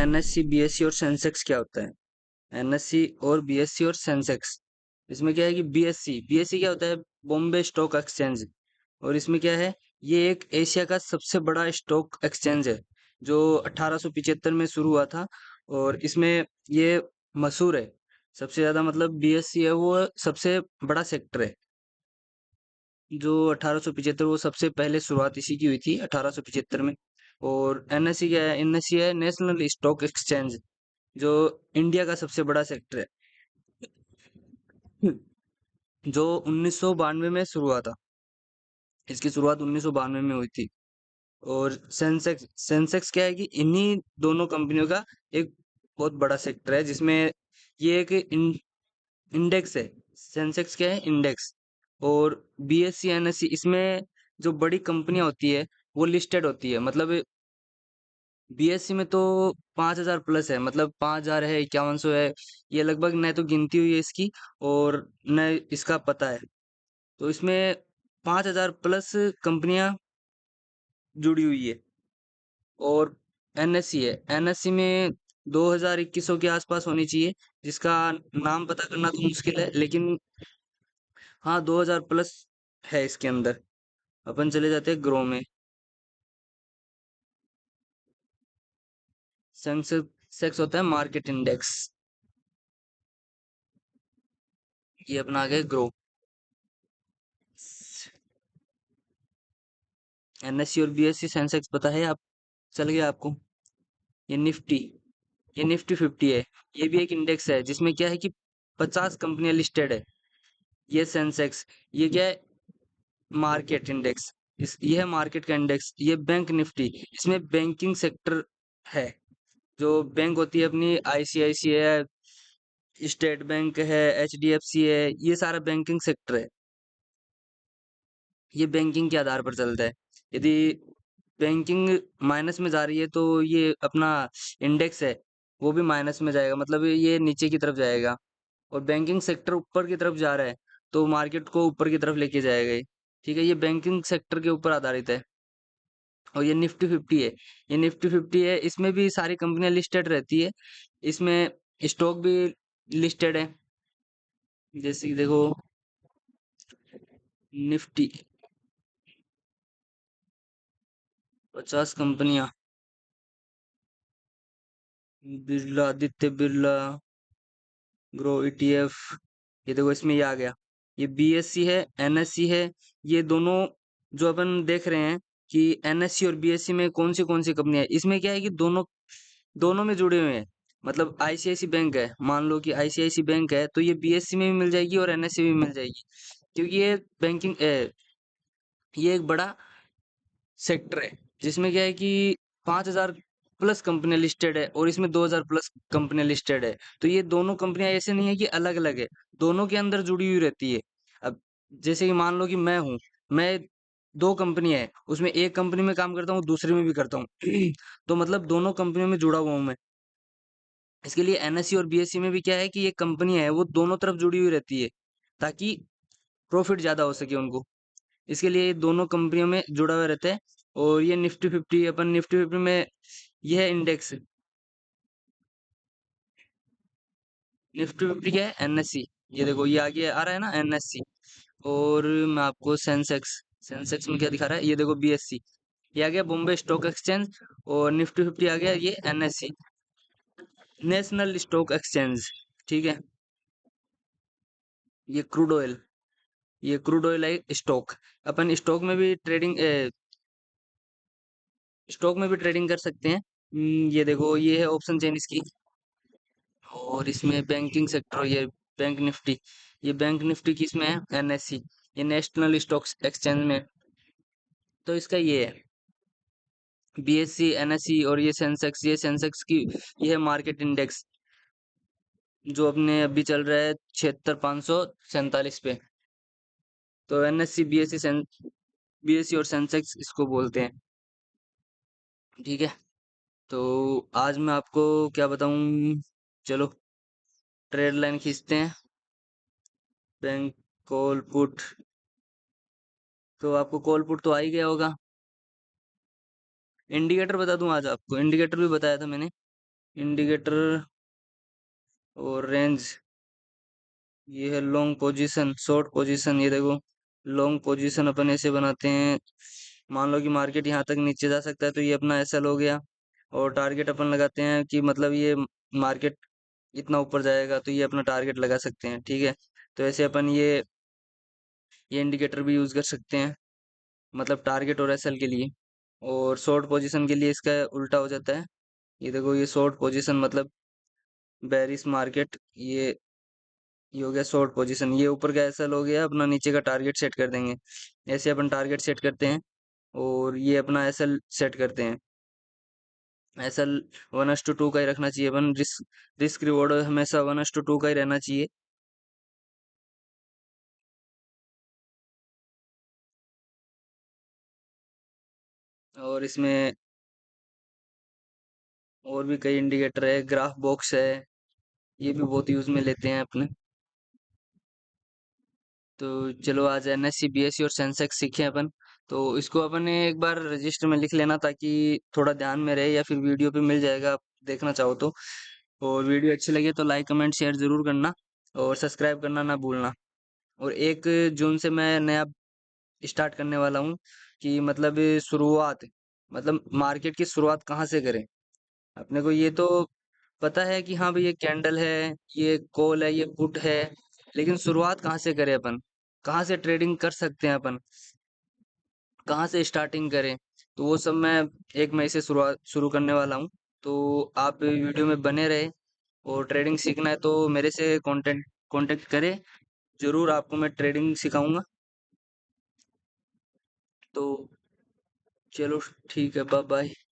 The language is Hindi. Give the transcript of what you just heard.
एनएससी, बीएससी और सेंसेक्स क्या होता है। एनएससी और बीएससी और सेंसेक्स, इसमें क्या है कि बीएससी बीएससी क्या होता है, बॉम्बे स्टॉक एक्सचेंज। और इसमें क्या है, ये एक एशिया का सबसे बड़ा स्टॉक एक्सचेंज है जो 1875 में शुरू हुआ था। और इसमें ये मशहूर है सबसे ज्यादा, मतलब बीएससी है वो सबसे बड़ा सेक्टर है जो 1875, वो सबसे पहले शुरुआत इसी की हुई थी 1875 में। और एनएससी क्या है, एनएससी है नेशनल स्टॉक एक्सचेंज, जो इंडिया का सबसे बड़ा सेक्टर है, जो 1992 में शुरू हुआ था। इसकी शुरुआत 1992 में हुई थी। और सेंसेक्स सेंसेक्स क्या है कि इन्हीं दोनों कंपनियों का एक बहुत बड़ा सेक्टर है, जिसमें ये एक इंडेक्स है। सेंसेक्स क्या है, इंडेक्स। और बीएससी एनएससी, इसमें जो बड़ी कंपनियां होती है वो लिस्टेड होती है। मतलब बीएससी में तो 5,000 प्लस है, मतलब 5,000 है, 5100 है, ये लगभग न तो गिनती हुई है इसकी और न इसका पता है। तो इसमें 5,000 प्लस कंपनियां जुड़ी हुई है। और एनएससी है, एनएससी में 2021 के आसपास होनी चाहिए, जिसका नाम पता करना तो मुश्किल है, लेकिन हाँ 2000 प्लस है इसके अंदर। अपन चले जाते हैं ग्रो में। सेंसेक्स होता है मार्केट इंडेक्स। ये अपना आ गया ग्रो। एनएससी और बीएससी सेंसेक्स पता है आप, चल गया आपको। ये निफ्टी, ये निफ्टी 50 है। ये भी एक इंडेक्स है जिसमें क्या है कि 50 कंपनियां लिस्टेड है। ये सेंसेक्स, ये क्या है, मार्केट इंडेक्स। ये है मार्केट का इंडेक्स। ये बैंक निफ्टी, इसमें बैंकिंग सेक्टर है। जो बैंक होती है अपनी, आईसीआईसीआई, स्टेट बैंक है, एचडीएफसी है, ये सारा बैंकिंग सेक्टर है। ये बैंकिंग के आधार पर चलता है। यदि बैंकिंग माइनस में जा रही है तो ये अपना इंडेक्स है वो भी माइनस में जाएगा, मतलब ये नीचे की तरफ जाएगा। और बैंकिंग सेक्टर ऊपर की तरफ जा रहा है तो मार्केट को ऊपर की तरफ लेके जाएगा ये। ठीक है, ये बैंकिंग सेक्टर के ऊपर आधारित है। और ये निफ्टी 50 है। ये निफ्टी 50 है, इसमें भी सारी कंपनियां लिस्टेड रहती है। इसमें स्टॉक भी लिस्टेड है, जैसे कि देखो निफ्टी 50 कंपनियां, बिरला, आदित्य बिरला, ग्रो ईटीएफ, ये देखो इसमें ये आ गया। ये बीएससी है, एनएससी है। ये दोनों जो अपन देख रहे हैं कि एनएससी और बीएससी में कौन सी कंपनियां है, इसमें क्या है कि दोनों दोनों में जुड़े हुए हैं। मतलब आईसीआईसी बैंक है, मान लो कि आईसीआईसी बैंक है तो ये बीएससी में भी मिल जाएगी और एनएससी में भी मिल जाएगी, क्योंकि ये बैंकिंग ये एक बड़ा सेक्टर है जिसमें क्या है कि 5,000 प्लस कंपनियां लिस्टेड है और इसमें 2,000 प्लस कंपनियां लिस्टेड है। तो ये दोनों कंपनियां ऐसे नहीं है कि अलग अलग है, दोनों के अंदर जुड़ी हुई रहती है। अब जैसे कि मान लो कि मैं दो कंपनी है, उसमें एक कंपनी में काम करता हूँ, दूसरी में भी करता हूँ तो मतलब दोनों कंपनियों में जुड़ा हुआ हूँ मैं। इसके लिए एनएससी और बीएससी में भी क्या है कि ये कंपनी है वो दोनों तरफ जुड़ी हुई रहती है, ताकि प्रॉफिट ज्यादा हो सके उनको। इसके लिए ये दोनों कंपनियों में जुड़ा हुआ रहता है। और ये निफ्टी 50, अपन निफ्टी 50 में, यह है इंडेक्स। निफ्टी 50 क्या है, एनएससी। ये देखो ये आगे आ रहा है ना, एनएससी। और मैं आपको सेंसेक्स, सेंसेक्स में क्या दिखा रहा है, ये देखो बीएससी, ये आ गया बॉम्बे स्टॉक एक्सचेंज। और निफ्टी 50 आ गया ये एनएससी, नेशनल स्टॉक एक्सचेंज। ठीक है, ये क्रूड ऑयल, ये क्रूड ऑयल है स्टॉक। अपन स्टॉक में भी ट्रेडिंग कर सकते हैं। ये देखो ये है ऑप्शन चेन इसकी। और इसमें बैंकिंग सेक्टर, ये बैंक निफ्टी, ये बैंक निफ्टी किस में है, एनएससी, ये नेशनल स्टॉक एक्सचेंज में। तो इसका ये है बीएससी, एनएससी। और ये सेंसेक्स की, ये है मार्केट इंडेक्स, जो अपने अभी चल रहा है 76,547 पे। तो एनएससी, बीएससी और सेंसेक्स इसको बोलते हैं। ठीक है, तो आज मैं आपको क्या बताऊं, चलो ट्रेड लाइन खींचते हैं। बैंक कॉल पुट, तो आपको कॉल पुट तो आ ही गया होगा। इंडिकेटर बता दूं आज आपको, इंडिकेटर भी बताया था मैंने। इंडिकेटर और रेंज, ये है लॉन्ग पोजीशन, शॉर्ट पोजीशन। ये देखो लॉन्ग पोजीशन अपन ऐसे बनाते हैं, मान लो कि मार्केट यहाँ तक नीचे जा सकता है तो ये अपना एसएल हो गया। और टारगेट अपन लगाते हैं कि मतलब ये मार्केट इतना ऊपर जाएगा तो ये अपना टारगेट लगा सकते हैं, ठीक है। तो ऐसे अपन ये इंडिकेटर भी यूज कर सकते हैं, मतलब टारगेट और एसएल के लिए। और शॉर्ट पोजीशन के लिए इसका उल्टा हो जाता है। ये देखो ये शॉर्ट पोजीशन मतलब बेरिश मार्केट, ये हो गया शॉर्ट पोजीशन। ये ऊपर का एसएल हो गया, अपना नीचे का टारगेट सेट कर देंगे। ऐसे अपन टारगेट सेट करते हैं और ये अपना एसएल सेट करते हैं। एसएल 1:2 का ही रखना चाहिए अपन, रिस्क रिवॉर्ड हमेशा 1:2 का ही रहना चाहिए। और इसमें और भी कई इंडिकेटर है, ग्राफ बॉक्स है, ये भी बहुत यूज में लेते हैं अपने। तो चलो आज एनएससी बीएससी और सेंसेक्स सीखे अपन। तो इसको अपन ने एक बार रजिस्टर में लिख लेना ताकि थोड़ा ध्यान में रहे, या फिर वीडियो पे मिल जाएगा आप देखना चाहो तो। और वीडियो अच्छी लगे तो लाइक कमेंट शेयर जरूर करना, और सब्सक्राइब करना ना भूलना। और 1 जून से मैं नया स्टार्ट करने वाला हूँ कि मतलब शुरुआत, मतलब मार्केट की शुरुआत कहाँ से करें। अपने को ये तो पता है कि हाँ भाई ये कैंडल है, ये कॉल है, ये पुट है, लेकिन शुरुआत कहाँ से करें अपन, कहाँ से ट्रेडिंग कर सकते हैं अपन, कहाँ से स्टार्टिंग करें। तो वो सब मैं 1 मई से शुरुआत शुरू करने वाला हूँ। तो आप वीडियो में बने रहे, और ट्रेडिंग सीखना है तो मेरे से कांटेक्ट करें, जरूर आपको मैं ट्रेडिंग सिखाऊंगा। तो चलो ठीक है, बाय बाय।